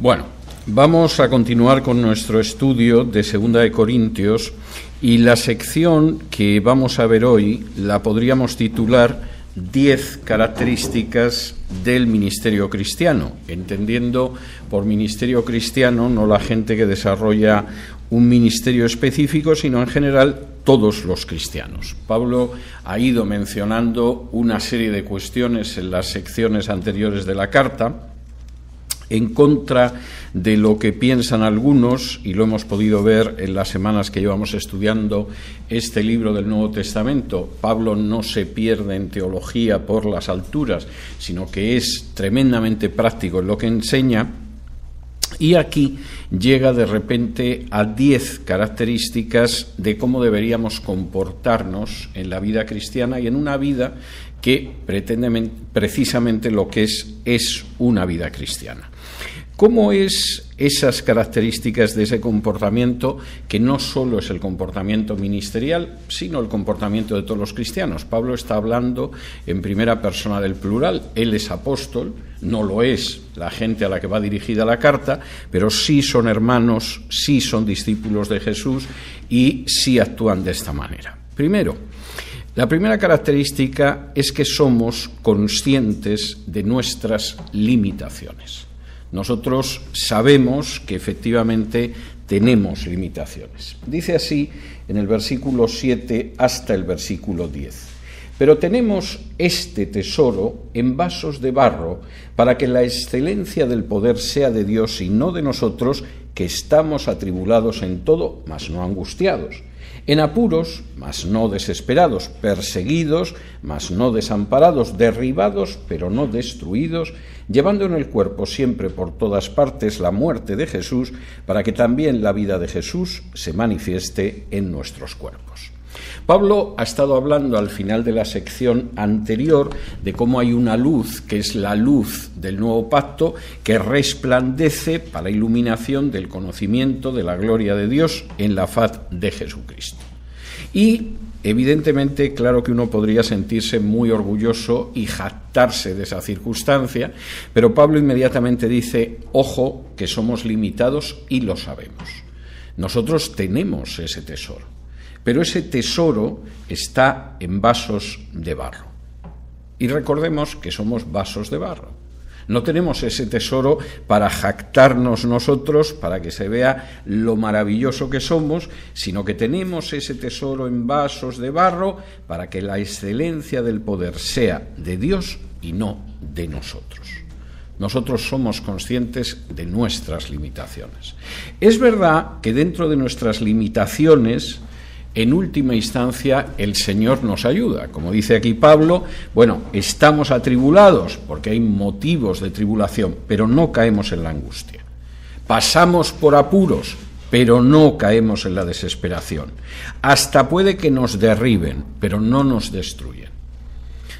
Bueno, vamos a continuar con nuestro estudio de Segunda de Corintios y la sección que vamos a ver hoy la podríamos titular 10 características del ministerio cristiano, entendiendo por ministerio cristiano no la gente que desarrolla un ministerio específico, sino en general todos los cristianos. Pablo ha ido mencionando una serie de cuestiones en las secciones anteriores de la carta, en contra de lo que piensan algunos, y lo hemos podido ver en las semanas que llevamos estudiando este libro del Nuevo Testamento. Pablo no se pierde en teología por las alturas, sino que es tremendamente práctico en lo que enseña, y aquí llega de repente a 10 características de cómo deberíamos comportarnos en la vida cristiana y en una vida que pretende precisamente lo que es una vida cristiana. ¿Cómo es esas características de ese comportamiento, que no solo es el comportamiento ministerial, sino el comportamiento de todos los cristianos? Pablo está hablando en primera persona del plural. Él es apóstol, no lo es la gente a la que va dirigida la carta, pero sí son hermanos, sí son discípulos de Jesús y sí actúan de esta manera. Primero, la primera característica es que somos conscientes de nuestras limitaciones. Nosotros sabemos que efectivamente tenemos limitaciones. Dice así en el versículo 7 hasta el versículo 10. Pero tenemos este tesoro en vasos de barro, para que la excelencia del poder sea de Dios y no de nosotros, que estamos atribulados en todo, mas no angustiados, en apuros, mas no desesperados, perseguidos, mas no desamparados, derribados, pero no destruidos, llevando en el cuerpo siempre por todas partes la muerte de Jesús, para que también la vida de Jesús se manifieste en nuestros cuerpos. Pablo ha estado hablando al final de la sección anterior de cómo hay una luz, que es la luz del nuevo pacto, que resplandece para la iluminación del conocimiento de la gloria de Dios en la faz de Jesucristo. Y evidentemente, claro que uno podría sentirse muy orgulloso y jactarse de esa circunstancia, pero Pablo inmediatamente dice: ojo, que somos limitados y lo sabemos. Nosotros tenemos ese tesoro, pero ese tesoro está en vasos de barro. Y recordemos que somos vasos de barro. No tenemos ese tesoro para jactarnos nosotros, para que se vea lo maravilloso que somos, sino que tenemos ese tesoro en vasos de barro para que la excelencia del poder sea de Dios y no de nosotros. Nosotros somos conscientes de nuestras limitaciones. Es verdad que dentro de nuestras limitaciones, en última instancia, el Señor nos ayuda. Como dice aquí Pablo, bueno, estamos atribulados porque hay motivos de tribulación, pero no caemos en la angustia. Pasamos por apuros, pero no caemos en la desesperación. Hasta puede que nos derriben, pero no nos destruyen.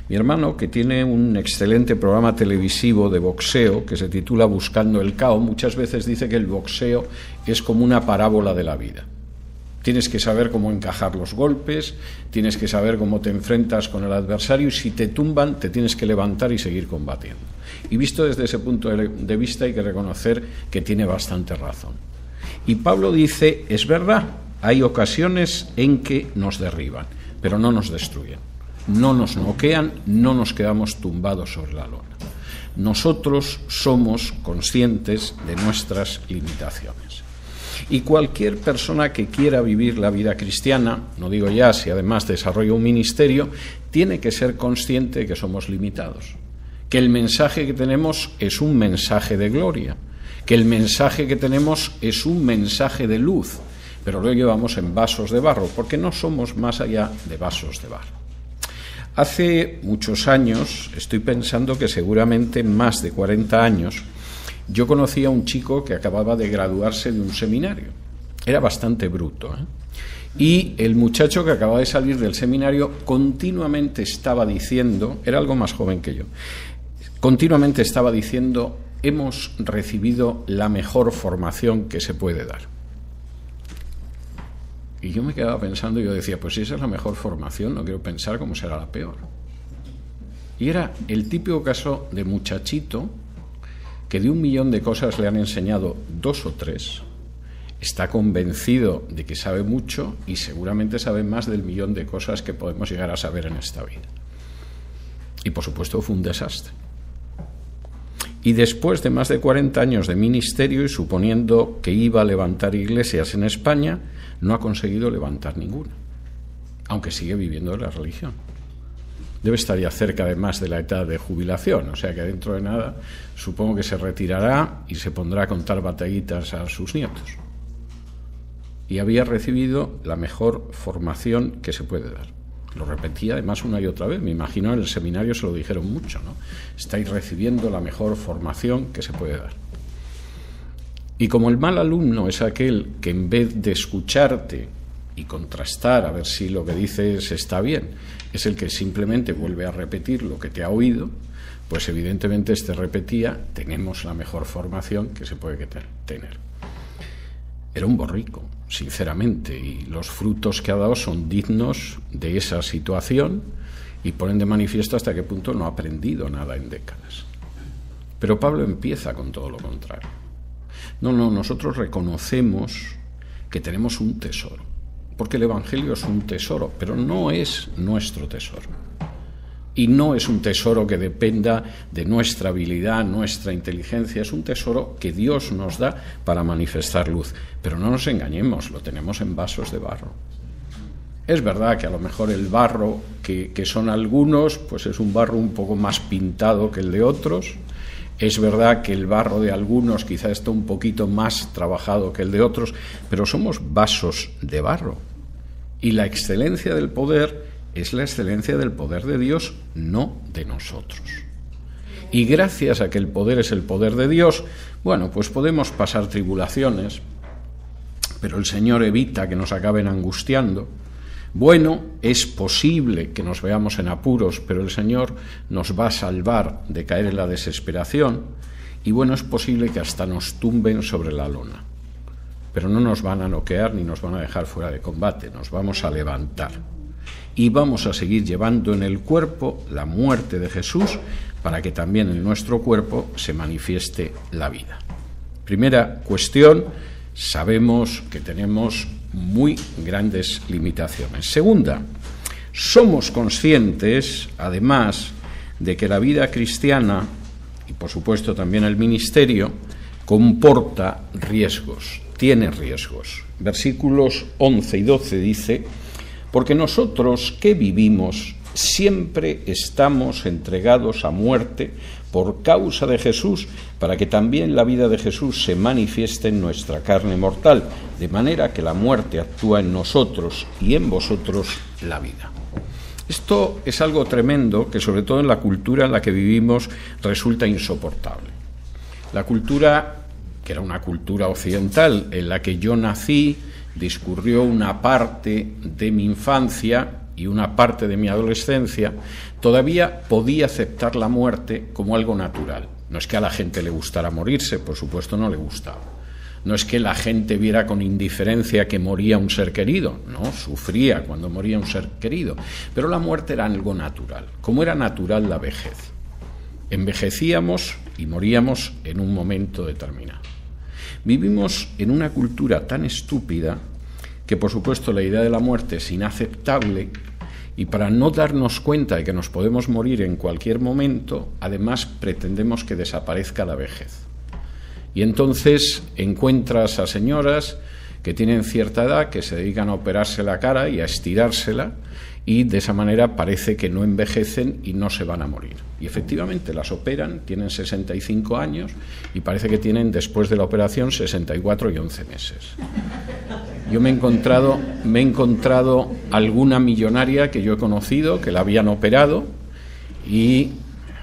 Mi hermano, que tiene un excelente programa televisivo de boxeo que se titula Buscando el Cao, muchas veces dice que el boxeo es como una parábola de la vida. Tienes que saber cómo encajar los golpes, tienes que saber cómo te enfrentas con el adversario, y si te tumban te tienes que levantar y seguir combatiendo. Y visto desde ese punto de vista hay que reconocer que tiene bastante razón. Y Pablo dice, es verdad, hay ocasiones en que nos derriban, pero no nos destruyen, no nos noquean, no nos quedamos tumbados sobre la lona. Nosotros somos conscientes de nuestras limitaciones. Y cualquier persona que quiera vivir la vida cristiana, no digo ya si además desarrolla un ministerio, tiene que ser consciente de que somos limitados, que el mensaje que tenemos es un mensaje de gloria, que el mensaje que tenemos es un mensaje de luz, pero lo llevamos en vasos de barro, porque no somos más allá de vasos de barro. Hace muchos años, estoy pensando que seguramente más de 40 años, yo conocí a un chico que acababa de graduarse de un seminario. Era bastante bruto, ¿eh? Y el muchacho que acababa de salir del seminario continuamente estaba diciendo, era algo más joven que yo, continuamente estaba diciendo: hemos recibido la mejor formación que se puede dar. Y yo me quedaba pensando y yo decía, pues si esa es la mejor formación, no quiero pensar cómo será la peor. Y era el típico caso de muchachito que de 1 millón de cosas le han enseñado 2 o 3, está convencido de que sabe mucho y seguramente sabe más del 1 millón de cosas que podemos llegar a saber en esta vida. Y por supuesto fue un desastre. Y después de más de 40 años de ministerio y suponiendo que iba a levantar iglesias en España, no ha conseguido levantar ninguna, aunque sigue viviendo de la religión. Debe estar ya cerca además de la edad de jubilación, o sea que dentro de nada supongo que se retirará y se pondrá a contar batallitas a sus nietos. Y había recibido la mejor formación que se puede dar. Lo repetía además una y otra vez, me imagino en el seminario se lo dijeron mucho, ¿no? Estáis recibiendo la mejor formación que se puede dar. Y como el mal alumno es aquel que en vez de escucharte y contrastar a ver si lo que dices está bien, es el que simplemente vuelve a repetir lo que te ha oído, pues evidentemente repetía, tenemos la mejor formación que se puede tener. Era un borrico, sinceramente, y los frutos que ha dado son dignos de esa situación y ponen de manifiesto hasta qué punto no ha aprendido nada en décadas. Pero Pablo empieza con todo lo contrario. No, nosotros reconocemos que tenemos un tesoro, porque el Evangelio es un tesoro, pero no es nuestro tesoro. Y no es un tesoro que dependa de nuestra habilidad, nuestra inteligencia, es un tesoro que Dios nos da para manifestar luz. Pero no nos engañemos, lo tenemos en vasos de barro. Es verdad que a lo mejor el barro que son algunos, pues es un barro un poco más pintado que el de otros. Es verdad que el barro de algunos quizá está un poquito más trabajado que el de otros, pero somos vasos de barro. Y la excelencia del poder es la excelencia del poder de Dios, no de nosotros. Y gracias a que el poder es el poder de Dios, bueno, pues podemos pasar tribulaciones, pero el Señor evita que nos acaben angustiando. Bueno, es posible que nos veamos en apuros, pero el Señor nos va a salvar de caer en la desesperación. Y bueno, es posible que hasta nos tumben sobre la lona, pero no nos van a noquear ni nos van a dejar fuera de combate, nos vamos a levantar. Y vamos a seguir llevando en el cuerpo la muerte de Jesús para que también en nuestro cuerpo se manifieste la vida. Primera cuestión, sabemos que tenemos muy grandes limitaciones. Segunda, somos conscientes, además, de que la vida cristiana, y por supuesto también el ministerio, comporta riesgos, tiene riesgos. Versículos 11 y 12 dice: porque nosotros que vivimos siempre estamos entregados a muerte por causa de Jesús, para que también la vida de Jesús se manifieste en nuestra carne mortal, de manera que la muerte actúa en nosotros y en vosotros la vida. Esto es algo tremendo que sobre todo en la cultura en la que vivimos resulta insoportable. La cultura, que era una cultura occidental en la que yo nací, discurrió una parte de mi infancia y una parte de mi adolescencia, todavía podía aceptar la muerte como algo natural. No es que a la gente le gustara morirse, por supuesto no le gustaba. No es que la gente viera con indiferencia que moría un ser querido, no, sufría cuando moría un ser querido, pero la muerte era algo natural, como era natural la vejez. Envejecíamos y moríamos en un momento determinado. Vivimos en una cultura tan estúpida que, por supuesto, la idea de la muerte es inaceptable y para no darnos cuenta de que nos podemos morir en cualquier momento, además pretendemos que desaparezca la vejez. Y entonces encuentras a señoras que tienen cierta edad, que se dedican a operarse la cara y a estirársela, y de esa manera parece que no envejecen y no se van a morir. Y efectivamente las operan, tienen 65 años y parece que tienen después de la operación 64 y 11 meses. Yo me he encontrado alguna millonaria que yo he conocido que la habían operado y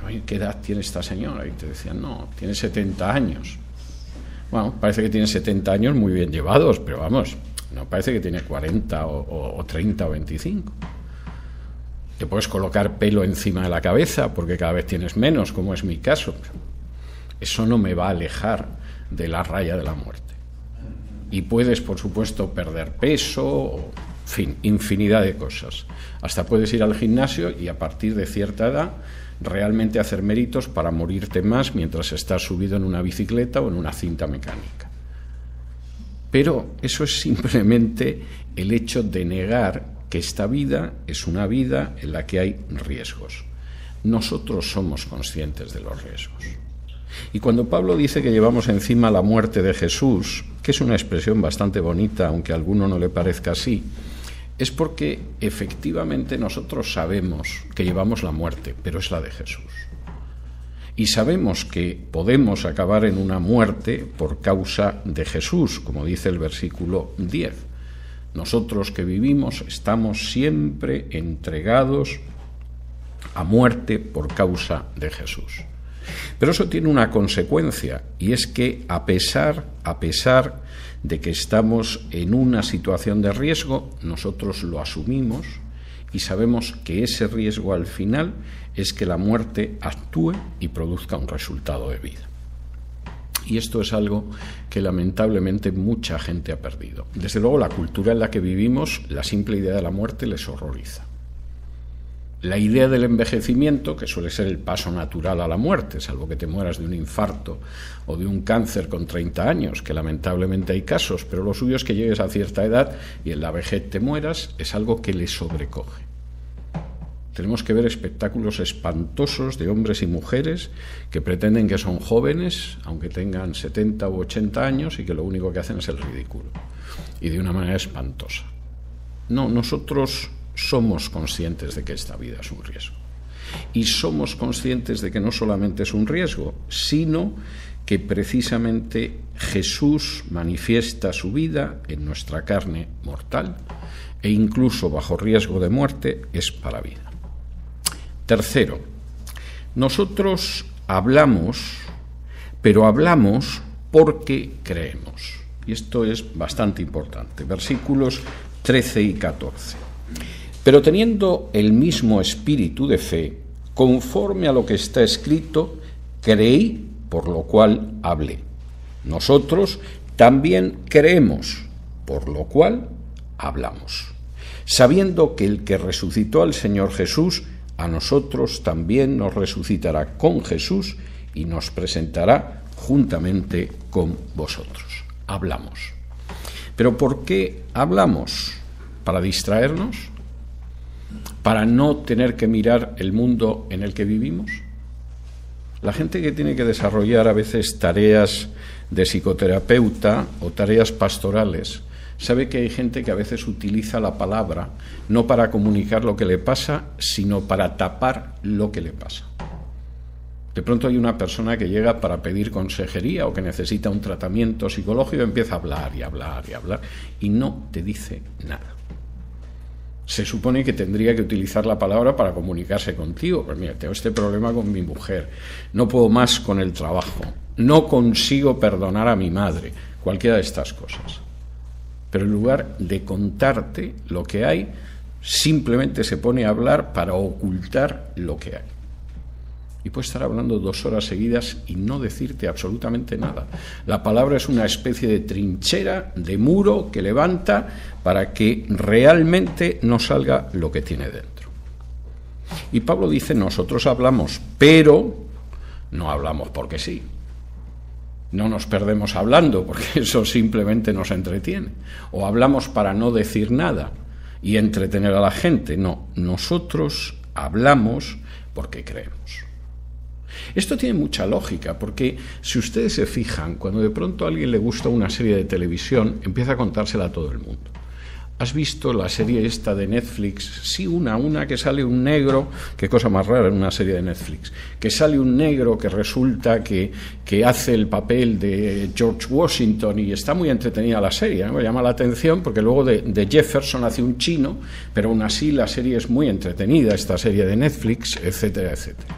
oye, ¿qué edad tiene esta señora? Y te decían, no, tiene 70 años. Bueno, parece que tiene 70 años muy bien llevados, pero vamos, no parece que tiene 40 o 30 o 25. Te puedes colocar pelo encima de la cabeza porque cada vez tienes menos, como es mi caso. Eso no me va a alejar de la raya de la muerte. Y puedes, por supuesto, perder peso, fin, infinidad de cosas. Hasta puedes ir al gimnasio y a partir de cierta edad realmente hacer méritos para morirte más mientras estás subido en una bicicleta o en una cinta mecánica. Pero eso es simplemente el hecho de negar que esta vida es una vida en la que hay riesgos. Nosotros somos conscientes de los riesgos. Y cuando Pablo dice que llevamos encima la muerte de Jesús, que es una expresión bastante bonita, aunque a alguno no le parezca así, es porque efectivamente nosotros sabemos que llevamos la muerte, pero es la de Jesús. Y sabemos que podemos acabar en una muerte por causa de Jesús, como dice el versículo 10. Nosotros que vivimos estamos siempre entregados a muerte por causa de Jesús. Pero eso tiene una consecuencia, y es que a pesar de que estamos en una situación de riesgo, nosotros lo asumimos y sabemos que ese riesgo al final es que la muerte actúe y produzca un resultado de vida. Y esto es algo que lamentablemente mucha gente ha perdido. Desde luego, la cultura en la que vivimos, la simple idea de la muerte les horroriza. La idea del envejecimiento, que suele ser el paso natural a la muerte, salvo que te mueras de un infarto o de un cáncer con 30 años, que lamentablemente hay casos, pero lo suyo es que llegues a cierta edad y en la vejez te mueras, es algo que les sobrecoge. Tenemos que ver espectáculos espantosos de hombres y mujeres que pretenden que son jóvenes, aunque tengan 70 u 80 años, y que lo único que hacen es el ridículo, y de una manera espantosa. No, nosotros somos conscientes de que esta vida es un riesgo. Y somos conscientes de que no solamente es un riesgo, sino que precisamente Jesús manifiesta su vida en nuestra carne mortal e incluso bajo riesgo de muerte es para vida. Tercero, nosotros hablamos, pero hablamos porque creemos. Y esto es bastante importante. Versículos 13 y 14. Pero teniendo el mismo espíritu de fe, conforme a lo que está escrito, creí, por lo cual hablé. Nosotros también creemos, por lo cual hablamos, sabiendo que el que resucitó al Señor Jesús, a nosotros también nos resucitará con Jesús y nos presentará juntamente con vosotros. Hablamos. ¿Pero por qué hablamos? ¿Para distraernos? ¿Para no tener que mirar el mundo en el que vivimos? La gente que tiene que desarrollar a veces tareas de psicoterapeuta o tareas pastorales sabe que hay gente que a veces utiliza la palabra no para comunicar lo que le pasa, sino para tapar lo que le pasa. De pronto hay una persona que llega para pedir consejería o que necesita un tratamiento psicológico y empieza a hablar y hablar y hablar y no te dice nada. Se supone que tendría que utilizar la palabra para comunicarse contigo. Pues mira, tengo este problema con mi mujer, no puedo más con el trabajo, no consigo perdonar a mi madre, cualquiera de estas cosas. Pero en lugar de contarte lo que hay, simplemente se pone a hablar para ocultar lo que hay. Y puede estar hablando 2 horas seguidas y no decirte absolutamente nada. La palabra es una especie de trinchera, de muro que levanta para que realmente no salga lo que tiene dentro. Y Pablo dice, nosotros hablamos, pero no hablamos porque sí. No nos perdemos hablando, porque eso simplemente nos entretiene. O hablamos para no decir nada y entretener a la gente. No, nosotros hablamos porque creemos. Esto tiene mucha lógica, porque si ustedes se fijan, cuando de pronto a alguien le gusta una serie de televisión, empieza a contársela a todo el mundo. ¿Has visto la serie esta de Netflix? Sí, una que sale un negro, qué cosa más rara en una serie de Netflix, que sale un negro que resulta que hace el papel de George Washington y está muy entretenida la serie, ¿no? Me llama la atención porque luego de Jefferson hace un chino, pero aún así la serie es muy entretenida, esta serie de Netflix, etcétera, etcétera.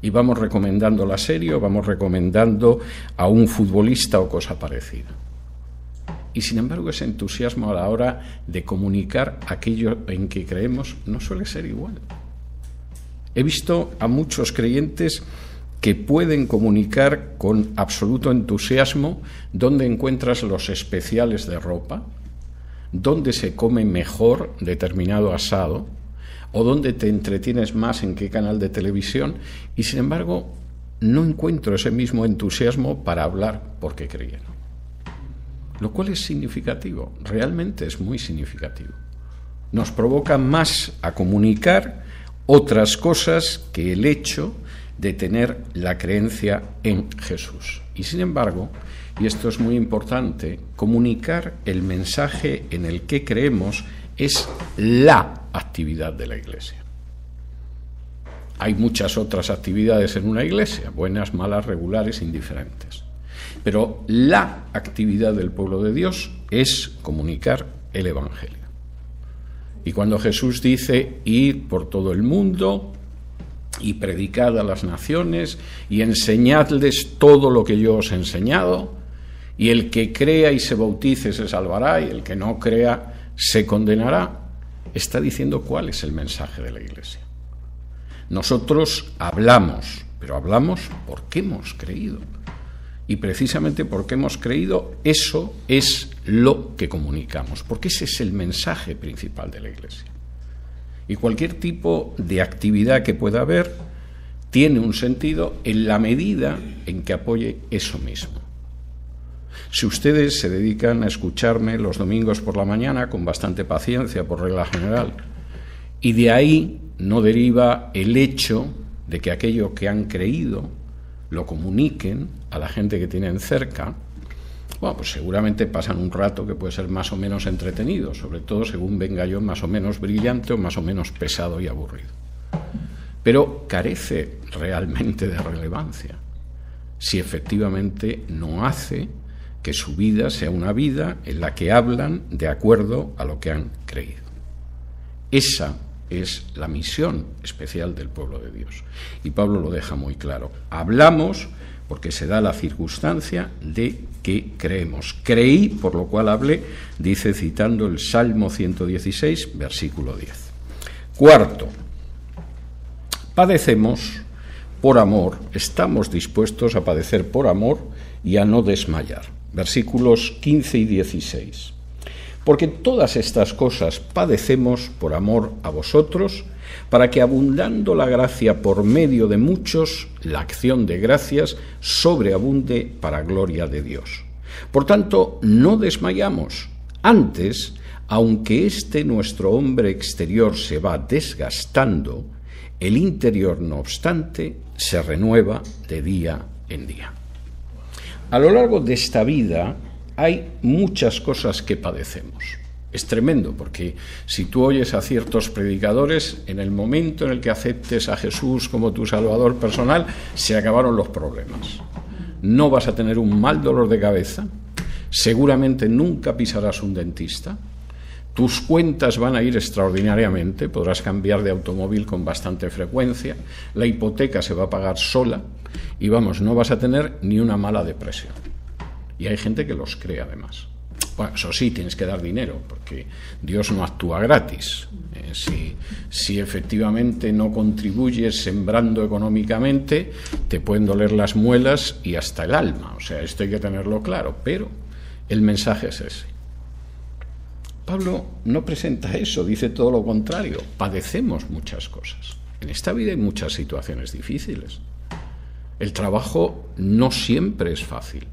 Y vamos recomendando la serie o vamos recomendando a un futbolista o cosa parecida. Y sin embargo ese entusiasmo a la hora de comunicar aquello en que creemos no suele ser igual. He visto a muchos creyentes que pueden comunicar con absoluto entusiasmo dónde encuentras los especiales de ropa, dónde se come mejor determinado asado o dónde te entretienes más en qué canal de televisión, y sin embargo no encuentro ese mismo entusiasmo para hablar porque creía. Lo cual es significativo, realmente es muy significativo. Nos provoca más a comunicar otras cosas que el hecho de tener la creencia en Jesús. Y sin embargo, y esto es muy importante, comunicar el mensaje en el que creemos es la actividad de la Iglesia. Hay muchas otras actividades en una iglesia, buenas, malas, regulares, indiferentes. Pero la actividad del pueblo de Dios es comunicar el Evangelio. Y cuando Jesús dice, id por todo el mundo y predicad a las naciones y enseñadles todo lo que yo os he enseñado, y el que crea y se bautice se salvará, y el que no crea se condenará, está diciendo cuál es el mensaje de la Iglesia. Nosotros hablamos, pero hablamos porque hemos creído. Y precisamente porque hemos creído, eso es lo que comunicamos, porque ese es el mensaje principal de la Iglesia. Y cualquier tipo de actividad que pueda haber tiene un sentido en la medida en que apoye eso mismo. Si ustedes se dedican a escucharme los domingos por la mañana con bastante paciencia, por regla general, y de ahí no deriva el hecho de que aquello que han creído lo comuniquen a la gente que tienen cerca, bueno, pues seguramente pasan un rato que puede ser más o menos entretenido, sobre todo según venga yo más o menos brillante o más o menos pesado y aburrido. Pero carece realmente de relevancia si efectivamente no hace que su vida sea una vida en la que hablan de acuerdo a lo que han creído. Esa es la misión especial del pueblo de Dios. Y Pablo lo deja muy claro. Hablamos porque se da la circunstancia de que creemos. Creí, por lo cual hablé, dice citando el Salmo 116, versículo 10. Cuarto, padecemos por amor, estamos dispuestos a padecer por amor y a no desmayar. Versículos 15 y 16. Porque todas estas cosas padecemos por amor a vosotros, para que abundando la gracia por medio de muchos, la acción de gracias sobreabunde para gloria de Dios. Por tanto, no desmayamos. Antes, aunque nuestro hombre exterior se va desgastando, el interior, no obstante, se renueva de día en día. A lo largo de esta vida hay muchas cosas que padecemos. Es tremendo, porque si tú oyes a ciertos predicadores, en el momento en el que aceptes a Jesús como tu Salvador personal, se acabaron los problemas. No vas a tener un mal dolor de cabeza, seguramente nunca pisarás un dentista, tus cuentas van a ir extraordinariamente, podrás cambiar de automóvil con bastante frecuencia, la hipoteca se va a pagar sola y vamos, no vas a tener ni una mala depresión. Y hay gente que los cree además. Bueno, eso sí, tienes que dar dinero, porque Dios no actúa gratis. Si efectivamente no contribuyes sembrando económicamente, te pueden doler las muelas y hasta el alma. O sea, esto hay que tenerlo claro, pero el mensaje es ese. Pablo no presenta eso, dice todo lo contrario. Padecemos muchas cosas. En esta vida hay muchas situaciones difíciles. El trabajo no siempre es fácil.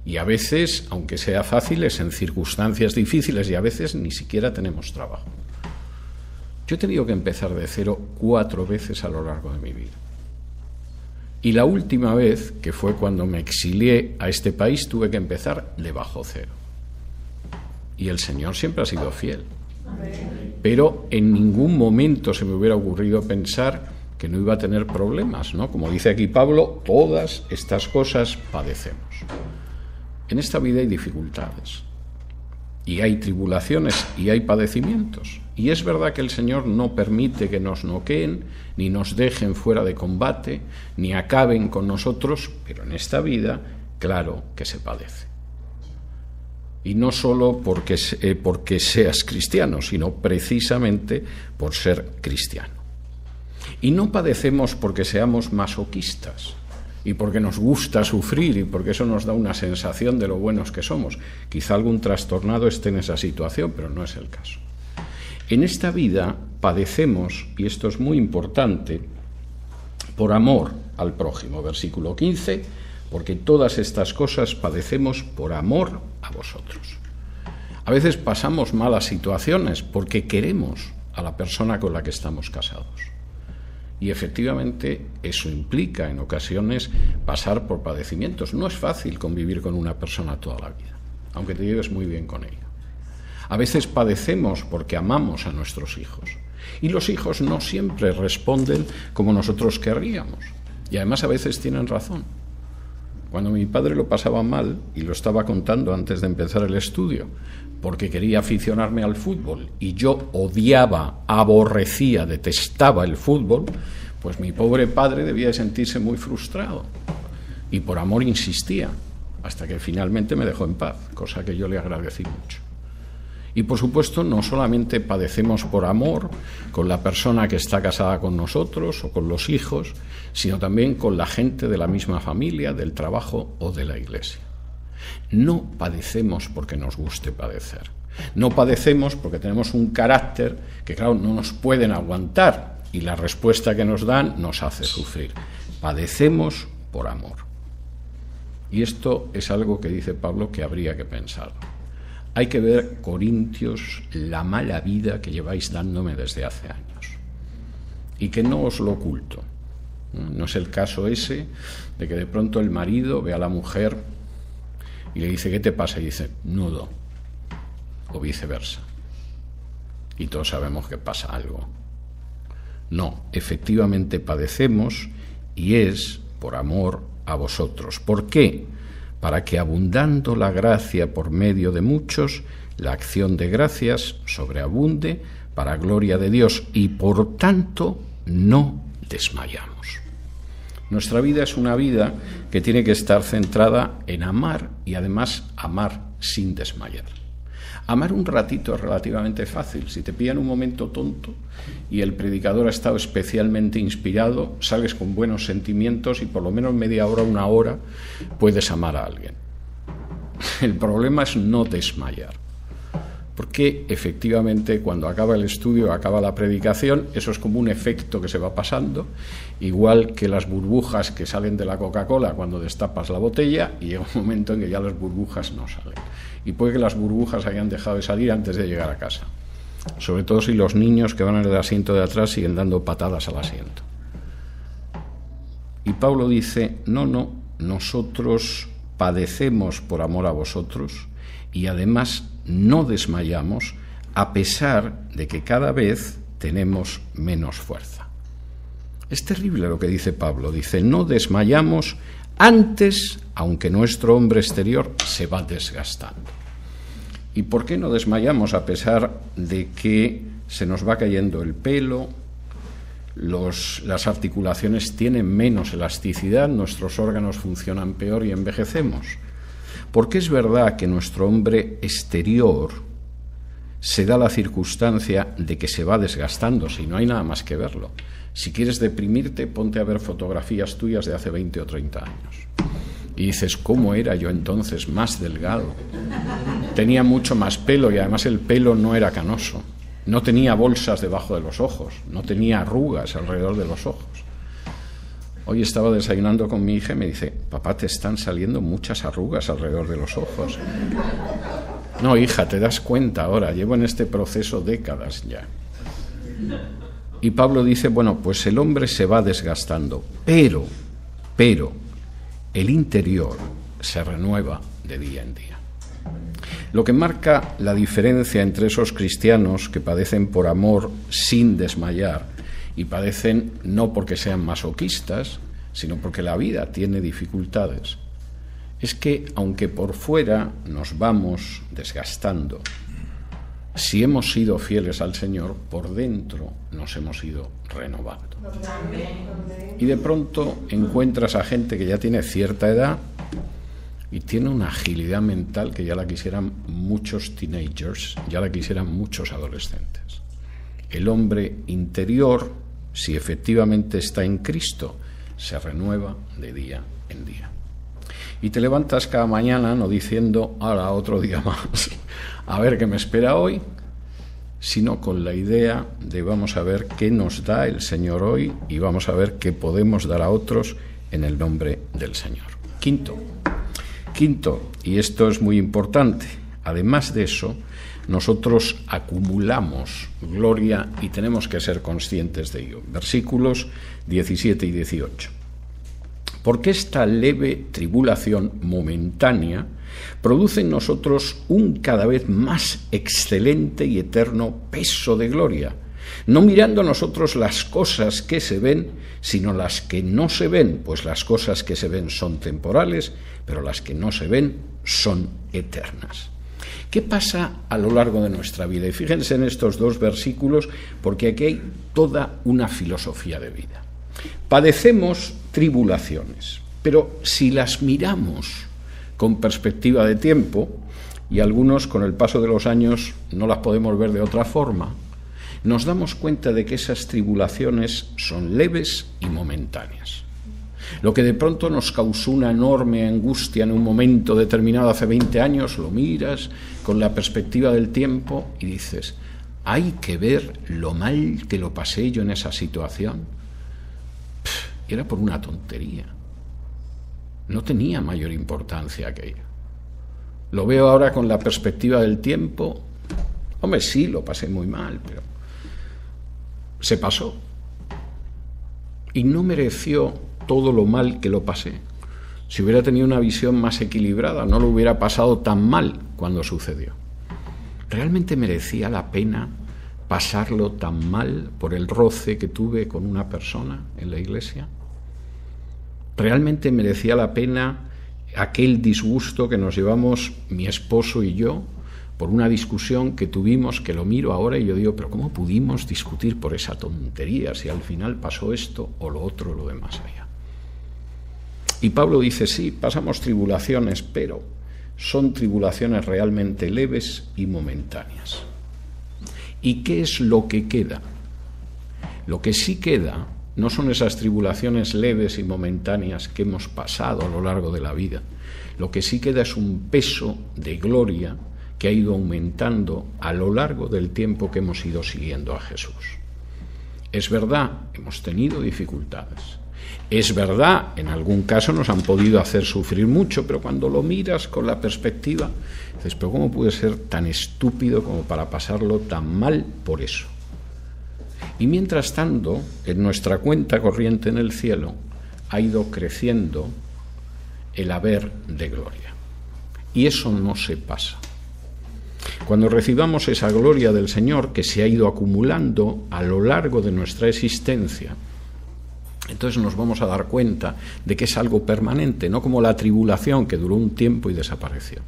Y a veces, aunque sea fácil, es en circunstancias difíciles y a veces ni siquiera tenemos trabajo. Yo he tenido que empezar de cero 4 veces a lo largo de mi vida. Y la última vez, que fue cuando me exilié a este país, tuve que empezar de bajo cero. Y el Señor siempre ha sido fiel. Pero en ningún momento se me hubiera ocurrido pensar que no iba a tener problemas, ¿no? Como dice aquí Pablo, todas estas cosas padecemos. En esta vida hay dificultades, y hay tribulaciones, y hay padecimientos. Y es verdad que el Señor no permite que nos noqueen, ni nos dejen fuera de combate, ni acaben con nosotros, pero en esta vida, claro que se padece. Y no solo porque seas cristiano, sino precisamente por ser cristiano. Y no padecemos porque seamos masoquistas, y porque nos gusta sufrir y porque eso nos da una sensación de lo buenos que somos. Quizá algún trastornado esté en esa situación, pero no es el caso. En esta vida padecemos, y esto es muy importante, por amor al prójimo. Versículo 15, porque todas estas cosas padecemos por amor a vosotros. A veces pasamos malas situaciones porque queremos a la persona con la que estamos casados. Y efectivamente eso implica en ocasiones pasar por padecimientos. No es fácil convivir con una persona toda la vida, aunque te lleves muy bien con ella. A veces padecemos porque amamos a nuestros hijos. Y los hijos no siempre responden como nosotros querríamos. Y además a veces tienen razón. Cuando mi padre lo pasaba mal, y lo estaba contando antes de empezar el estudio, porque quería aficionarme al fútbol, y yo odiaba, aborrecía, detestaba el fútbol, pues mi pobre padre debía de sentirse muy frustrado. Y por amor insistía, hasta que finalmente me dejó en paz, cosa que yo le agradecí mucho. Y por supuesto no solamente padecemos por amor con la persona que está casada con nosotros o con los hijos, sino también con la gente de la misma familia, del trabajo o de la iglesia. No padecemos porque nos guste padecer. No padecemos porque tenemos un carácter que, claro, no nos pueden aguantar y la respuesta que nos dan nos hace sufrir. Padecemos por amor. Y esto es algo que dice Pablo que habría que pensar. Hay que ver, Corintios, la mala vida que lleváis dándome desde hace años. Y que no os lo oculto. No es el caso ese de que de pronto el marido ve a la mujer y le dice, ¿qué te pasa? Y dice, nudo. O viceversa. Y todos sabemos que pasa algo. No, efectivamente padecemos y es por amor a vosotros. ¿Por qué? Para que abundando la gracia por medio de muchos, la acción de gracias sobreabunde para gloria de Dios y por tanto no desmayamos. Nuestra vida es una vida que tiene que estar centrada en amar y además amar sin desmayar. Amar un ratito es relativamente fácil. Si te pillan un momento tonto y el predicador ha estado especialmente inspirado, sales con buenos sentimientos y por lo menos media hora, una hora, puedes amar a alguien. El problema es no desmayar. Porque efectivamente cuando acaba el estudio, acaba la predicación, eso es como un efecto que se va pasando, igual que las burbujas que salen de la Coca-Cola cuando destapas la botella y llega un momento en que ya las burbujas no salen. Y puede que las burbujas hayan dejado de salir antes de llegar a casa. Sobre todo si los niños que van en el asiento de atrás siguen dando patadas al asiento. Y Pablo dice, no, nosotros padecemos por amor a vosotros y además no desmayamos a pesar de que cada vez tenemos menos fuerza. Es terrible lo que dice Pablo. Dice, no desmayamos antes, aunque nuestro hombre exterior se va desgastando. ¿Y por qué no desmayamos a pesar de que se nos va cayendo el pelo, las articulaciones tienen menos elasticidad, nuestros órganos funcionan peor y envejecemos? Porque es verdad que nuestro hombre exterior se da la circunstancia de que se va desgastando, si no hay nada más que verlo. Si quieres deprimirte, ponte a ver fotografías tuyas de hace 20 o 30 años. Y dices, ¿cómo era yo entonces más delgado? Tenía mucho más pelo y además el pelo no era canoso. No tenía bolsas debajo de los ojos, no tenía arrugas alrededor de los ojos. Hoy estaba desayunando con mi hija y me dice, papá, te están saliendo muchas arrugas alrededor de los ojos. No, hija, te das cuenta ahora, llevo en este proceso décadas ya. Y Pablo dice, bueno, pues el hombre se va desgastando, pero el interior se renueva de día en día. Lo que marca la diferencia entre esos cristianos que padecen por amor sin desmayar y padecen no porque sean masoquistas, sino porque la vida tiene dificultades, es que aunque por fuera nos vamos desgastando, si hemos sido fieles al Señor, por dentro nos hemos ido renovando. Y de pronto encuentras a gente que ya tiene cierta edad y tiene una agilidad mental que ya la quisieran muchos teenagers, ya la quisieran muchos adolescentes. El hombre interior, si efectivamente está en Cristo, se renueva de día en día. Y te levantas cada mañana no diciendo, ahora otro día más, a ver qué me espera hoy, sino con la idea de vamos a ver qué nos da el Señor hoy y vamos a ver qué podemos dar a otros en el nombre del Señor. Quinto, y esto es muy importante, además de eso, nosotros acumulamos gloria y tenemos que ser conscientes de ello. Versículos 17 y 18. Porque esta leve tribulación momentánea produce en nosotros un cada vez más excelente y eterno peso de gloria, no mirando nosotros las cosas que se ven, sino las que no se ven, pues las cosas que se ven son temporales, pero las que no se ven son eternas. ¿Qué pasa a lo largo de nuestra vida? Y fíjense en estos dos versículos, porque aquí hay toda una filosofía de vida. Padecemos tribulaciones, pero si las miramos con perspectiva de tiempo, y algunos con el paso de los años no las podemos ver de otra forma, nos damos cuenta de que esas tribulaciones son leves y momentáneas. Lo que de pronto nos causó una enorme angustia en un momento determinado hace 20 años, lo miras con la perspectiva del tiempo y dices, hay que ver lo mal que lo pasé yo en esa situación. Era por una tontería. No tenía mayor importancia aquello. Lo veo ahora con la perspectiva del tiempo. Hombre, sí, lo pasé muy mal, pero se pasó. Y no mereció todo lo mal que lo pasé. Si hubiera tenido una visión más equilibrada, no lo hubiera pasado tan mal cuando sucedió. ¿Realmente merecía la pena pasarlo tan mal por el roce que tuve con una persona en la iglesia? ¿Realmente merecía la pena aquel disgusto que nos llevamos mi esposo y yo por una discusión que tuvimos, que lo miro ahora y yo digo, pero ¿cómo pudimos discutir por esa tontería si al final pasó esto o lo otro o lo demás allá? Y Pablo dice, sí, pasamos tribulaciones, pero son tribulaciones realmente leves y momentáneas. ¿Y qué es lo que queda? Lo que sí queda no son esas tribulaciones leves y momentáneas que hemos pasado a lo largo de la vida. Lo que sí queda es un peso de gloria que ha ido aumentando a lo largo del tiempo que hemos ido siguiendo a Jesús. Es verdad, hemos tenido dificultades. Es verdad, en algún caso nos han podido hacer sufrir mucho, pero cuando lo miras con la perspectiva, dices, pero ¿cómo pude ser tan estúpido como para pasarlo tan mal por eso? Y mientras tanto, en nuestra cuenta corriente en el cielo, ha ido creciendo el haber de gloria. Y eso no se pasa. Cuando recibamos esa gloria del Señor que se ha ido acumulando a lo largo de nuestra existencia, entonces nos vamos a dar cuenta de que es algo permanente, no como la tribulación que duró un tiempo y desapareció.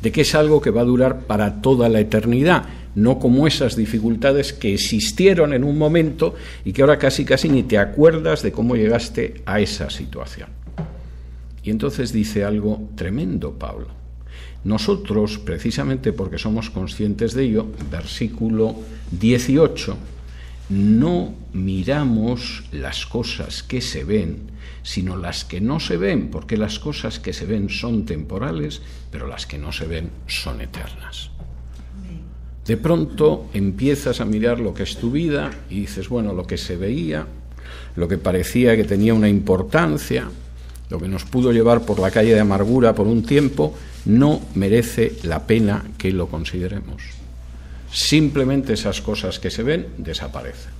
De que es algo que va a durar para toda la eternidad, no como esas dificultades que existieron en un momento y que ahora casi ni te acuerdas de cómo llegaste a esa situación. Y entonces dice algo tremendo Pablo. Nosotros, precisamente porque somos conscientes de ello, versículo 18, no miramos las cosas que se ven, sino las que no se ven, porque las cosas que se ven son temporales, pero las que no se ven son eternas. De pronto empiezas a mirar lo que es tu vida y dices, bueno, lo que se veía, lo que parecía que tenía una importancia, lo que nos pudo llevar por la calle de amargura por un tiempo, no merece la pena que lo consideremos. Simplemente esas cosas que se ven desaparecen.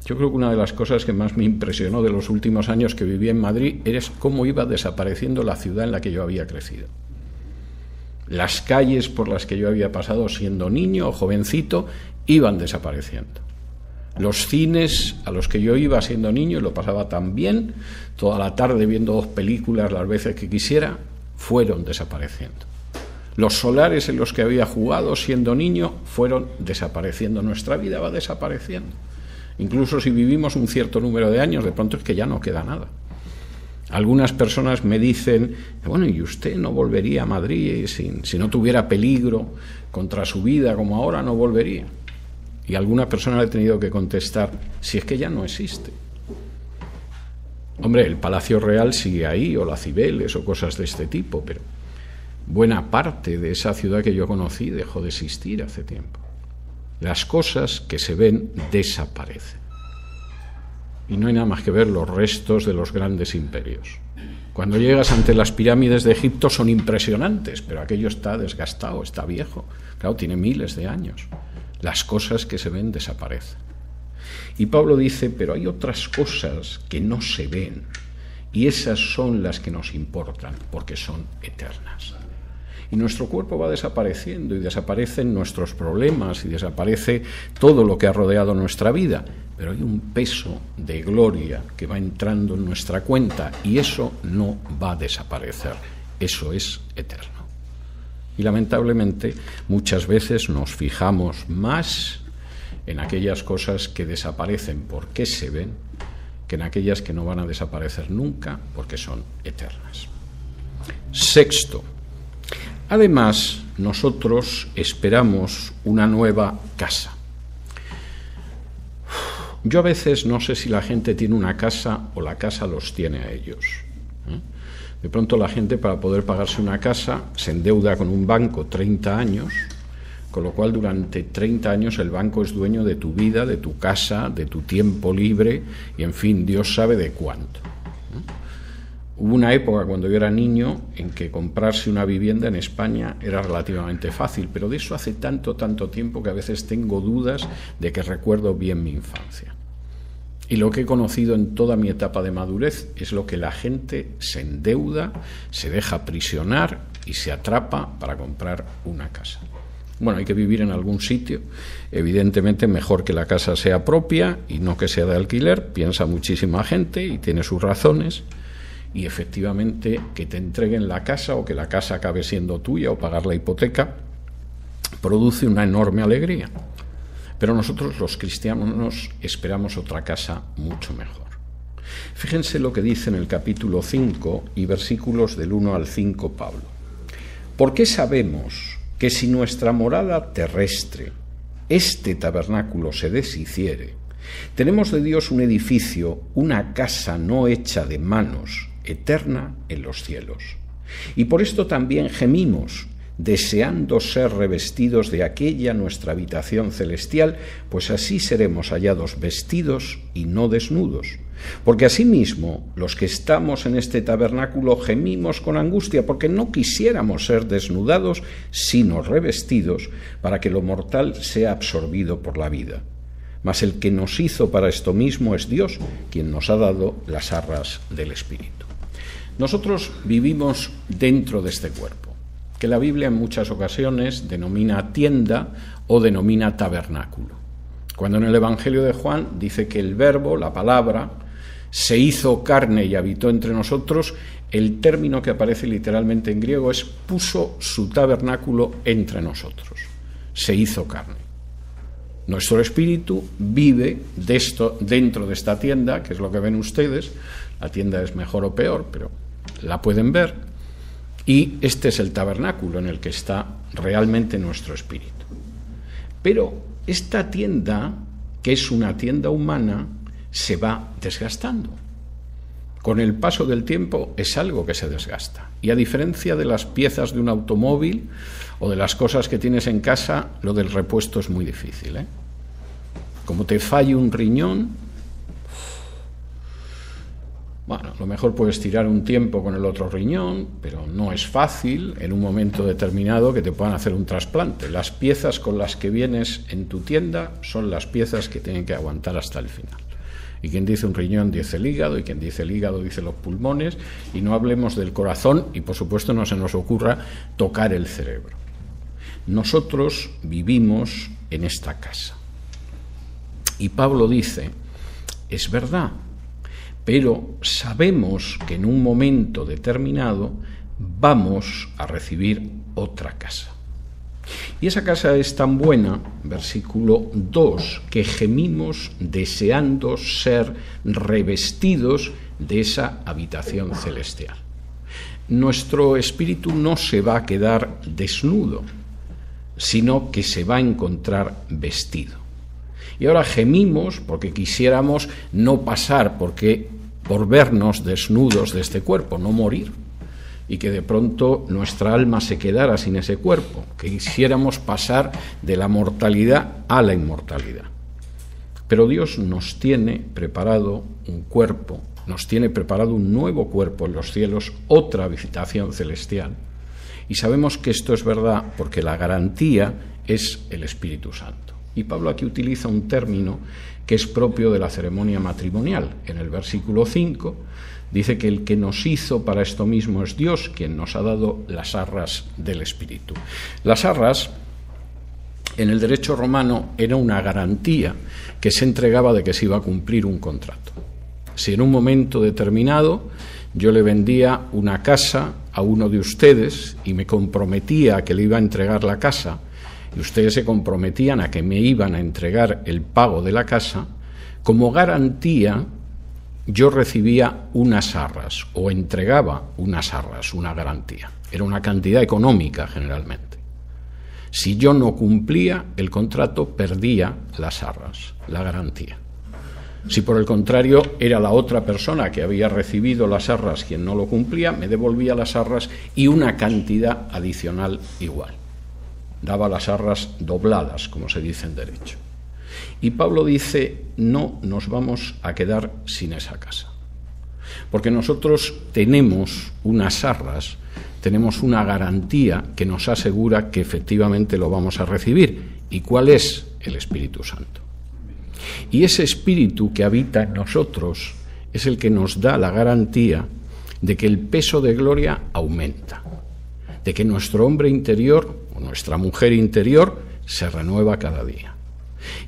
Yo creo que una de las cosas que más me impresionó de los últimos años que viví en Madrid es cómo iba desapareciendo la ciudad en la que yo había crecido. Las calles por las que yo había pasado siendo niño o jovencito iban desapareciendo. Los cines a los que yo iba siendo niño, lo pasaba tan bien, toda la tarde viendo 2 películas las veces que quisiera, fueron desapareciendo. Los solares en los que había jugado siendo niño fueron desapareciendo. Nuestra vida va desapareciendo. Incluso si vivimos un cierto número de años, de pronto es que ya no queda nada. Algunas personas me dicen, bueno, ¿y usted no volvería a Madrid si no tuviera peligro contra su vida como ahora? No volvería. Y a alguna persona le he tenido que contestar, si es que ya no existe. Hombre, el Palacio Real sigue ahí, o la Cibeles, o cosas de este tipo, pero buena parte de esa ciudad que yo conocí dejó de existir hace tiempo. Las cosas que se ven desaparecen. Y no hay nada más que ver los restos de los grandes imperios. Cuando llegas ante las pirámides de Egipto son impresionantes, pero aquello está desgastado, está viejo. Claro, tiene miles de años. Las cosas que se ven desaparecen. Y Pablo dice, pero hay otras cosas que no se ven, y esas son las que nos importan, porque son eternas. Y nuestro cuerpo va desapareciendo, y desaparecen nuestros problemas, y desaparece todo lo que ha rodeado nuestra vida, pero hay un peso de gloria que va entrando en nuestra cuenta, y eso no va a desaparecer, eso es eterno. Y lamentablemente muchas veces nos fijamos más en aquellas cosas que desaparecen porque se ven, que en aquellas que no van a desaparecer nunca porque son eternas. Sexto, además, nosotros esperamos una nueva casa. Yo a veces no sé si la gente tiene una casa o la casa los tiene a ellos. De pronto la gente, para poder pagarse una casa, se endeuda con un banco 30 años, con lo cual durante 30 años el banco es dueño de tu vida, de tu casa, de tu tiempo libre, y en fin, Dios sabe de cuánto. Hubo una época cuando yo era niño en que comprarse una vivienda en España era relativamente fácil, pero de eso hace tanto tiempo que a veces tengo dudas de que recuerdo bien mi infancia. Y lo que he conocido en toda mi etapa de madurez es lo que la gente se endeuda, se deja aprisionar y se atrapa para comprar una casa. Bueno, hay que vivir en algún sitio, evidentemente mejor que la casa sea propia y no que sea de alquiler, piensa muchísima gente y tiene sus razones, y efectivamente que te entreguen la casa o que la casa acabe siendo tuya o pagar la hipoteca produce una enorme alegría. Pero nosotros los cristianos esperamos otra casa mucho mejor. Fíjense lo que dice en el capítulo 5 y versículos del 1 al 5 Pablo. ¿Por qué sabemos que si nuestra morada terrestre, este tabernáculo, se deshiciere, tenemos de Dios un edificio, una casa no hecha de manos, eterna en los cielos? Y por esto también gemimos, deseando ser revestidos de aquella nuestra habitación celestial, pues así seremos hallados vestidos y no desnudos. Porque asimismo, los que estamos en este tabernáculo gemimos con angustia, porque no quisiéramos ser desnudados, sino revestidos, para que lo mortal sea absorbido por la vida. Mas el que nos hizo para esto mismo es Dios, quien nos ha dado las arras del Espíritu. Nosotros vivimos dentro de este cuerpo, que la Biblia en muchas ocasiones denomina tienda o denomina tabernáculo. Cuando en el Evangelio de Juan dice que el verbo, la palabra, se hizo carne y habitó entre nosotros, el término que aparece literalmente en griego es puso su tabernáculo entre nosotros. Se hizo carne. Nuestro espíritu vive dentro de esta tienda, que es lo que ven ustedes. La tienda es mejor o peor, pero la pueden ver. Y este es el tabernáculo en el que está realmente nuestro espíritu. Pero esta tienda, que es una tienda humana, se va desgastando. Con el paso del tiempo es algo que se desgasta. Y a diferencia de las piezas de un automóvil o de las cosas que tienes en casa, lo del repuesto es muy difícil, ¿eh? Como te falle un riñón, bueno, a lo mejor puedes tirar un tiempo con el otro riñón, pero no es fácil en un momento determinado que te puedan hacer un trasplante. Las piezas con las que vienes en tu tienda son las piezas que tienen que aguantar hasta el final. Y quien dice un riñón dice el hígado, y quien dice el hígado dice los pulmones, y no hablemos del corazón, y por supuesto no se nos ocurra tocar el cerebro. Nosotros vivimos en esta casa. Y Pablo dice, es verdad, pero sabemos que en un momento determinado vamos a recibir otra casa. Y esa casa es tan buena, versículo 2, que gemimos deseando ser revestidos de esa habitación celestial. Nuestro espíritu no se va a quedar desnudo, sino que se va a encontrar vestido. Y ahora gemimos porque quisiéramos no pasar, porque por vernos desnudos de este cuerpo, no morir, y que de pronto nuestra alma se quedara sin ese cuerpo, que quisiéramos pasar de la mortalidad a la inmortalidad. Pero Dios nos tiene preparado un cuerpo, nos tiene preparado un nuevo cuerpo en los cielos, otra visitación celestial. Y sabemos que esto es verdad porque la garantía es el Espíritu Santo. Y Pablo aquí utiliza un término que es propio de la ceremonia matrimonial. En el versículo 5 dice que el que nos hizo para esto mismo es Dios, quien nos ha dado las arras del Espíritu. Las arras, en el derecho romano, era una garantía que se entregaba de que se iba a cumplir un contrato. Si en un momento determinado yo le vendía una casa a uno de ustedes y me comprometía a que le iba a entregar la casa, y ustedes se comprometían a que me iban a entregar el pago de la casa, como garantía yo recibía unas arras o entregaba unas arras, una garantía. Era una cantidad económica generalmente. Si yo no cumplía el contrato, perdía las arras, la garantía. Si por el contrario era la otra persona que había recibido las arras quien no lo cumplía, me devolvía las arras y una cantidad adicional igual. Daba las arras dobladas, como se dice en derecho. Y Pablo dice, no nos vamos a quedar sin esa casa. Porque nosotros tenemos unas arras, tenemos una garantía que nos asegura que efectivamente lo vamos a recibir. ¿Y cuál es? El Espíritu Santo. Y ese Espíritu que habita en nosotros es el que nos da la garantía de que el peso de gloria aumenta, de que nuestro hombre interior o nuestra mujer interior se renueva cada día.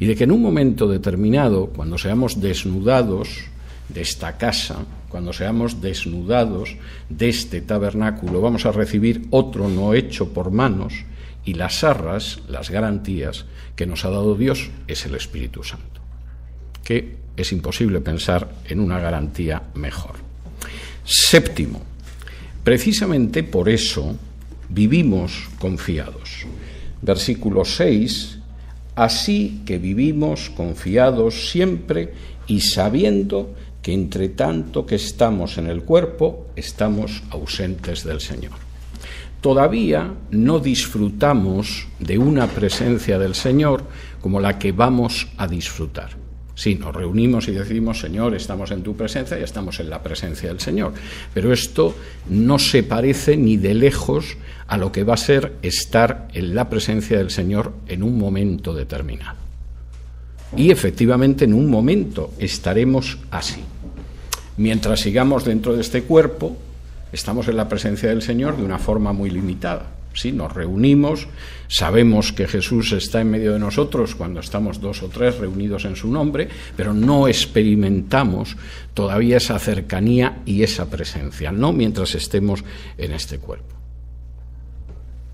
Y de que en un momento determinado, cuando seamos desnudados de esta casa, cuando seamos desnudados de este tabernáculo, vamos a recibir otro no hecho por manos, y las arras, las garantías que nos ha dado Dios es el Espíritu Santo, que es imposible pensar en una garantía mejor. Séptimo, precisamente por eso vivimos confiados. Versículo 6, así que vivimos confiados siempre y sabiendo que entre tanto que estamos en el cuerpo, estamos ausentes del Señor. Todavía no disfrutamos de una presencia del Señor como la que vamos a disfrutar. Sí, nos reunimos y decimos, Señor, estamos en tu presencia y estamos en la presencia del Señor. Pero esto no se parece ni de lejos a lo que va a ser estar en la presencia del Señor en un momento determinado. Y efectivamente en un momento estaremos así. Mientras sigamos dentro de este cuerpo, estamos en la presencia del Señor de una forma muy limitada. Sí, nos reunimos, sabemos que Jesús está en medio de nosotros cuando estamos 2 o 3 reunidos en su nombre, pero no experimentamos todavía esa cercanía y esa presencia, no mientras estemos en este cuerpo.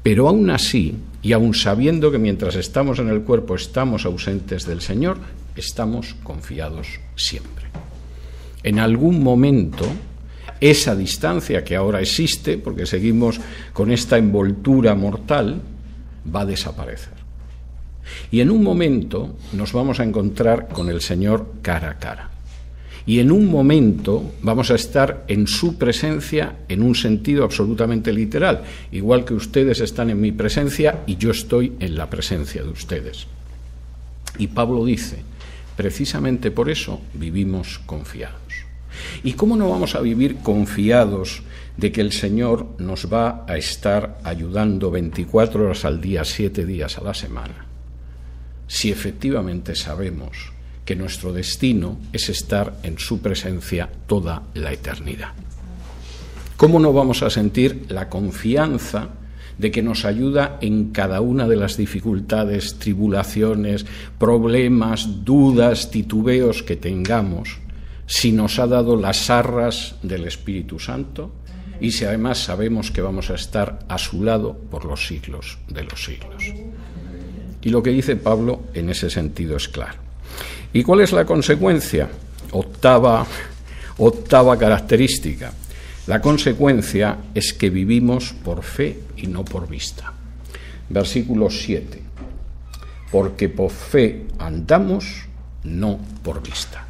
Pero aún así, y aún sabiendo que mientras estamos en el cuerpo estamos ausentes del Señor, estamos confiados siempre. En algún momento, esa distancia que ahora existe, porque seguimos con esta envoltura mortal, va a desaparecer. Y en un momento nos vamos a encontrar con el Señor cara a cara. Y en un momento vamos a estar en su presencia en un sentido absolutamente literal, igual que ustedes están en mi presencia y yo estoy en la presencia de ustedes. Y Pablo dice, precisamente por eso vivimos confiados. ¿Y cómo no vamos a vivir confiados de que el Señor nos va a estar ayudando 24 horas al día, 7 días a la semana, si efectivamente sabemos que nuestro destino es estar en su presencia toda la eternidad? ¿Cómo no vamos a sentir la confianza de que nos ayuda en cada una de las dificultades, tribulaciones, problemas, dudas, titubeos que tengamos, si nos ha dado las arras del Espíritu Santo y si además sabemos que vamos a estar a su lado por los siglos de los siglos? Y lo que dice Pablo en ese sentido es claro. ¿Y cuál es la consecuencia? Octava característica. La consecuencia es que vivimos por fe y no por vista. Versículo 7. Porque por fe andamos, no por vista.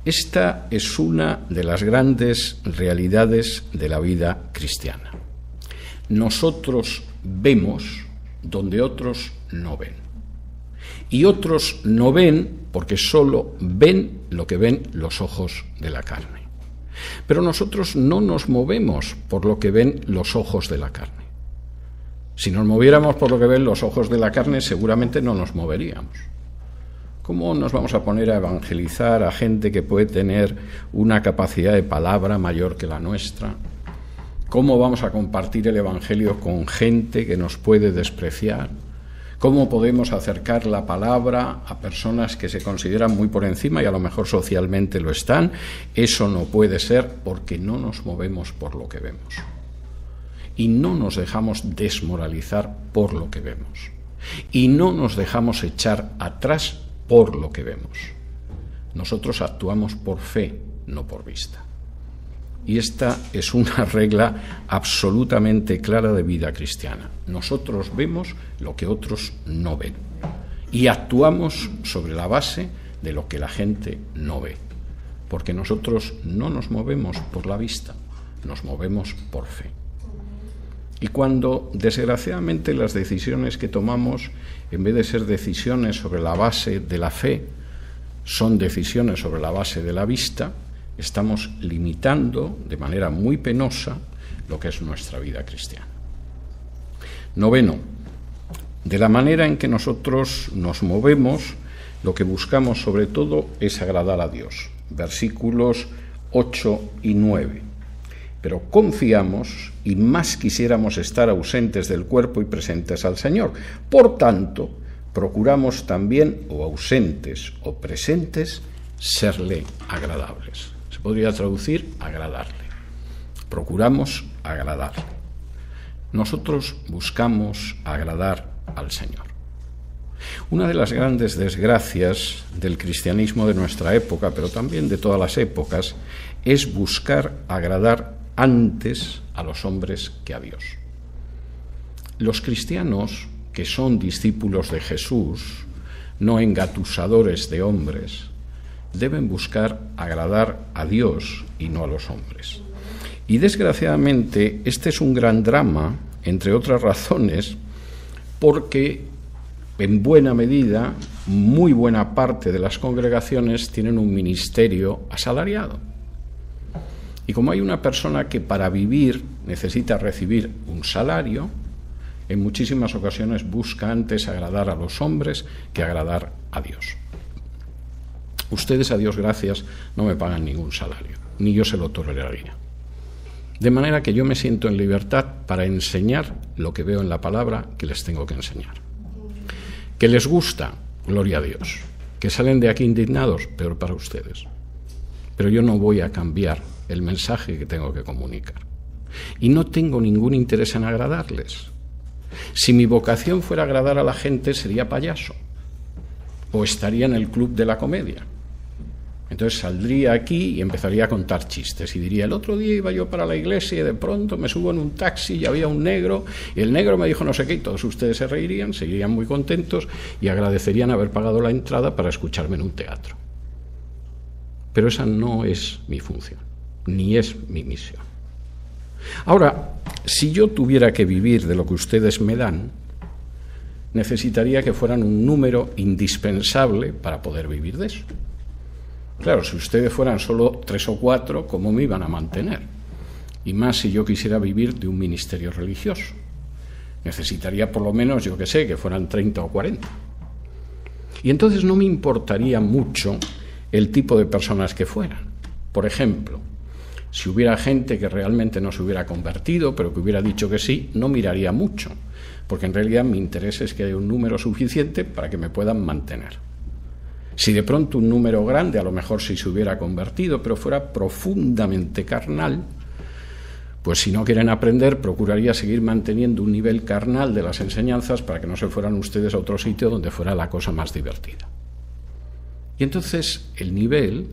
Esta es una de las grandes realidades de la vida cristiana. Nosotros vemos donde otros no ven. Y otros no ven porque solo ven lo que ven los ojos de la carne. Pero nosotros no nos movemos por lo que ven los ojos de la carne. Si nos moviéramos por lo que ven los ojos de la carne, seguramente no nos moveríamos. ¿Cómo nos vamos a poner a evangelizar a gente que puede tener una capacidad de palabra mayor que la nuestra? ¿Cómo vamos a compartir el evangelio con gente que nos puede despreciar? ¿Cómo podemos acercar la palabra a personas que se consideran muy por encima y a lo mejor socialmente lo están? Eso no puede ser porque no nos movemos por lo que vemos. Y no nos dejamos desmoralizar por lo que vemos. Y no nos dejamos echar atrás por lo que vemos. Nosotros actuamos por fe, no por vista. Y esta es una regla absolutamente clara de vida cristiana. Nosotros vemos lo que otros no ven y actuamos sobre la base de lo que la gente no ve, porque nosotros no nos movemos por la vista, nos movemos por fe. Y cuando, desgraciadamente, las decisiones que tomamos, en vez de ser decisiones sobre la base de la fe, son decisiones sobre la base de la vista, estamos limitando de manera muy penosa lo que es nuestra vida cristiana. Noveno, de la manera en que nosotros nos movemos, lo que buscamos sobre todo es agradar a Dios. Versículos 8 y 9. Pero confiamos y más quisiéramos estar ausentes del cuerpo y presentes al Señor. Por tanto, procuramos también, o ausentes o presentes, serle agradables. Se podría traducir agradarle. Procuramos agradarle. Nosotros buscamos agradar al Señor. Una de las grandes desgracias del cristianismo de nuestra época, pero también de todas las épocas, es buscar agradar antes a los hombres que a Dios. Los cristianos, que son discípulos de Jesús, no engatusadores de hombres, deben buscar agradar a Dios y no a los hombres. Y desgraciadamente este es un gran drama, entre otras razones, porque en buena medida, muy buena parte de las congregaciones tienen un ministerio asalariado. Y como hay una persona que para vivir necesita recibir un salario, en muchísimas ocasiones busca antes agradar a los hombres que agradar a Dios. Ustedes, a Dios gracias, no me pagan ningún salario, ni yo se lo toleraría. De manera que yo me siento en libertad para enseñar lo que veo en la palabra que les tengo que enseñar. Que les gusta, gloria a Dios. Que salen de aquí indignados, peor para ustedes. Pero yo no voy a cambiar el mensaje que tengo que comunicar. Y no tengo ningún interés en agradarles. Si mi vocación fuera agradar a la gente, sería payaso. O estaría en el club de la comedia. Entonces saldría aquí y empezaría a contar chistes y diría, el otro día iba yo para la iglesia y de pronto me subo en un taxi y había un negro y el negro me dijo no sé qué y todos ustedes se reirían, seguirían muy contentos y agradecerían haber pagado la entrada para escucharme en un teatro. Pero esa no es mi función, ni es mi misión. Ahora, si yo tuviera que vivir de lo que ustedes me dan, necesitaría que fueran un número indispensable para poder vivir de eso. Claro, si ustedes fueran solo 3 o 4, ¿cómo me iban a mantener? Y más si yo quisiera vivir de un ministerio religioso. Necesitaría por lo menos, yo que sé, que fueran 30 o 40. Y entonces no me importaría mucho el tipo de personas que fueran. Por ejemplo, si hubiera gente que realmente no se hubiera convertido, pero que hubiera dicho que sí, no miraría mucho, porque en realidad mi interés es que haya un número suficiente para que me puedan mantener. Si de pronto un número grande, a lo mejor sí se hubiera convertido, pero fuera profundamente carnal, pues si no quieren aprender, procuraría seguir manteniendo un nivel carnal de las enseñanzas para que no se fueran ustedes a otro sitio donde fuera la cosa más divertida. Y entonces el nivel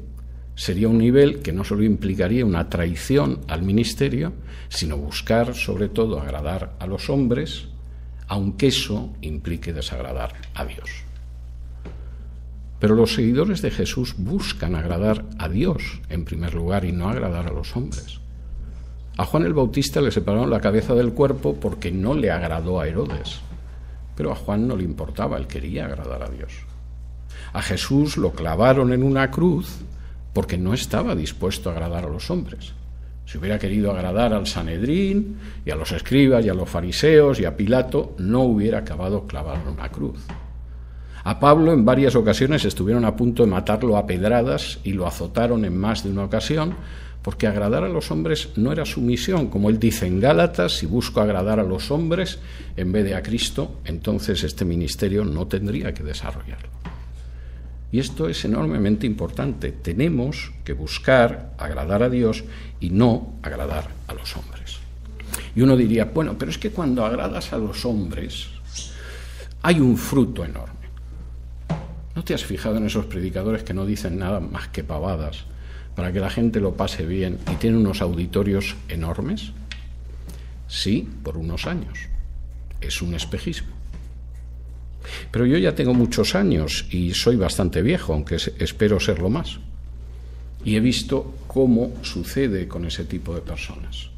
sería un nivel que no solo implicaría una traición al ministerio, sino buscar sobre todo agradar a los hombres, aunque eso implique desagradar a Dios. Pero los seguidores de Jesús buscan agradar a Dios en primer lugar y no agradar a los hombres. A Juan el Bautista le separaron la cabeza del cuerpo porque no le agradó a Herodes. Pero a Juan no le importaba, él quería agradar a Dios. A Jesús lo clavaron en una cruz porque no estaba dispuesto a agradar a los hombres. Si hubiera querido agradar al Sanedrín y a los escribas y a los fariseos y a Pilato, no hubiera acabado clavado en una cruz. A Pablo en varias ocasiones estuvieron a punto de matarlo a pedradas y lo azotaron en más de una ocasión, porque agradar a los hombres no era su misión. Como él dice en Gálatas, si busco agradar a los hombres en vez de a Cristo, entonces este ministerio no tendría que desarrollarlo. Y esto es enormemente importante. Tenemos que buscar agradar a Dios y no agradar a los hombres. Y uno diría, bueno, pero es que cuando agradas a los hombres hay un fruto enorme. ¿No te has fijado en esos predicadores que no dicen nada más que pavadas para que la gente lo pase bien y tienen unos auditorios enormes? Sí, por unos años. Es un espejismo. Pero yo ya tengo muchos años y soy bastante viejo, aunque espero serlo más. Y he visto cómo sucede con ese tipo de personas.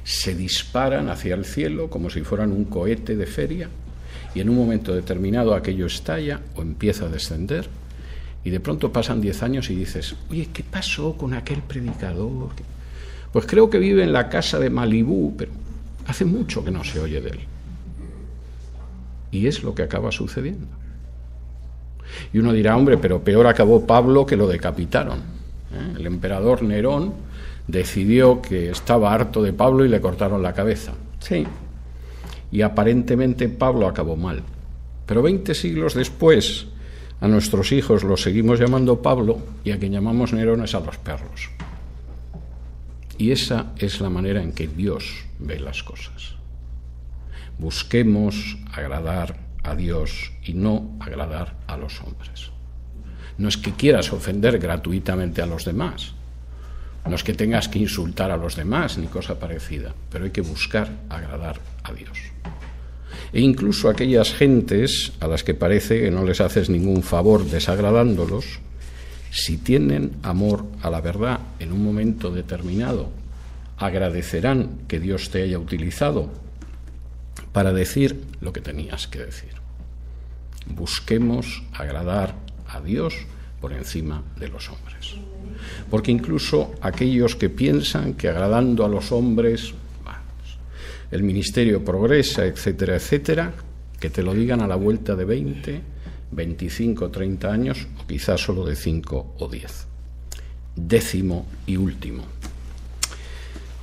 Se disparan hacia el cielo como si fueran un cohete de feria y en un momento determinado aquello estalla o empieza a descender y de pronto pasan 10 años y dices, oye, ¿qué pasó con aquel predicador? Pues creo que vive en la casa de Malibú, pero hace mucho que no se oye de él. Y es lo que acaba sucediendo. Y uno dirá, hombre, pero peor acabó Pablo, que lo decapitaron. El emperador Nerón decidió que estaba harto de Pablo y le cortaron la cabeza. Sí. Y aparentemente Pablo acabó mal. Pero 20 siglos después, a nuestros hijos los seguimos llamando Pablo y a quien llamamos Nerón es a los perros. Y esa es la manera en que Dios ve las cosas. Busquemos agradar a Dios y no agradar a los hombres. No es que quieras ofender gratuitamente a los demás, no es que tengas que insultar a los demás ni cosa parecida, pero hay que buscar agradar a Dios. E incluso aquellas gentes a las que parece que no les haces ningún favor desagradándolos, si tienen amor a la verdad en un momento determinado, agradecerán que Dios te haya utilizado para decir lo que tenías que decir. Busquemos agradar a Dios por encima de los hombres. Porque incluso aquellos que piensan que agradando a los hombres, el ministerio progresa, etcétera, etcétera, que te lo digan a la vuelta de 20, 25, 30 años, o quizás solo de 5 o 10. 10º y último.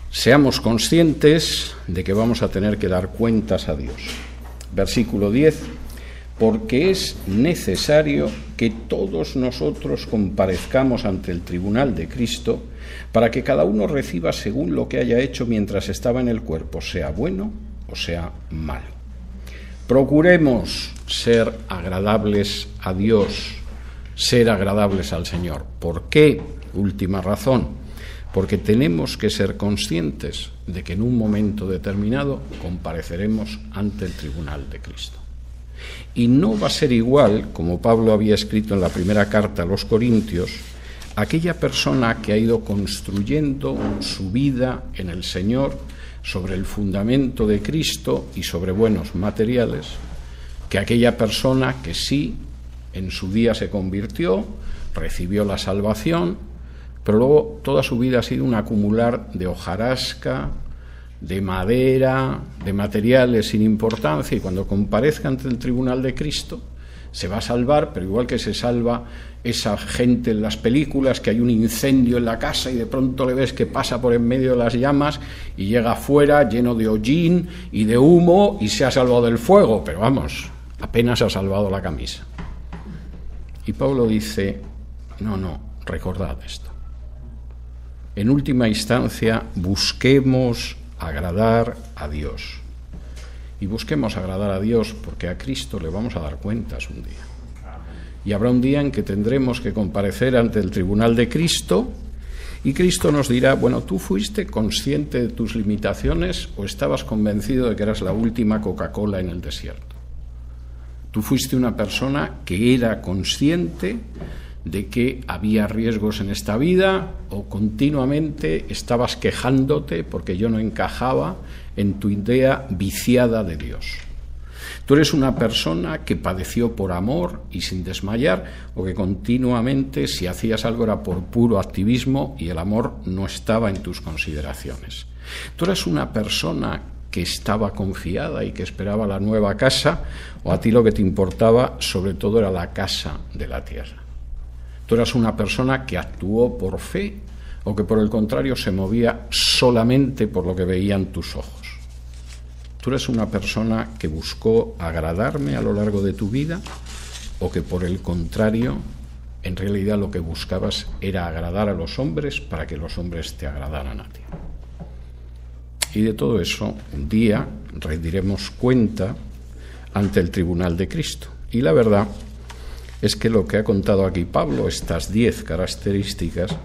Seamos conscientes de que vamos a tener que dar cuentas a Dios. Versículo 10, porque es necesario que todos nosotros comparezcamos ante el tribunal de Cristo para que cada uno reciba según lo que haya hecho mientras estaba en el cuerpo, sea bueno o sea malo. Procuremos ser agradables a Dios, ser agradables al Señor. ¿Por qué? Última razón. Porque tenemos que ser conscientes de que en un momento determinado compareceremos ante el tribunal de Cristo. Y no va a ser igual, como Pablo había escrito en la primera carta a los Corintios, aquella persona que ha ido construyendo su vida en el Señor sobre el fundamento de Cristo y sobre buenos materiales, que aquella persona que sí, en su día se convirtió, recibió la salvación, pero luego toda su vida ha sido un acumular de hojarasca, de madera, de materiales sin importancia, y cuando comparezca ante el tribunal de Cristo se va a salvar, pero igual que se salva esa gente en las películas, que hay un incendio en la casa y de pronto le ves que pasa por en medio de las llamas y llega afuera lleno de hollín y de humo y se ha salvado del fuego, pero vamos, apenas ha salvado la camisa. Y Pablo dice, no, recordad esto. En última instancia, busquemos agradar a Dios. Y busquemos agradar a Dios porque a Cristo le vamos a dar cuentas un día. Y habrá un día en que tendremos que comparecer ante el tribunal de Cristo y Cristo nos dirá, bueno, ¿tú fuiste consciente de tus limitaciones o estabas convencido de que eras la última Coca-Cola en el desierto? Tú fuiste una persona que era consciente de que había riesgos en esta vida, o continuamente estabas quejándote porque yo no encajaba en tu idea viciada de Dios. Tú eres una persona que padeció por amor y sin desmayar, o que continuamente, si hacías algo, era por puro activismo y el amor no estaba en tus consideraciones. Tú eres una persona que estaba confiada y que esperaba la nueva casa, o a ti lo que te importaba sobre todo era la casa de la tierra. Tú eras una persona que actuó por fe, o que por el contrario se movía solamente por lo que veían tus ojos. Tú eres una persona que buscó agradarme a lo largo de tu vida, o que por el contrario, en realidad lo que buscabas era agradar a los hombres para que los hombres te agradaran a ti. Y de todo eso, un día rendiremos cuenta ante el tribunal de Cristo. Y la verdad es que lo que ha contado aquí Pablo, estas 10 características,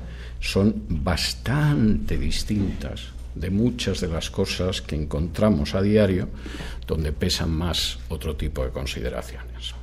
son bastante distintas de muchas de las cosas que encontramos a diario, donde pesan más otro tipo de consideraciones.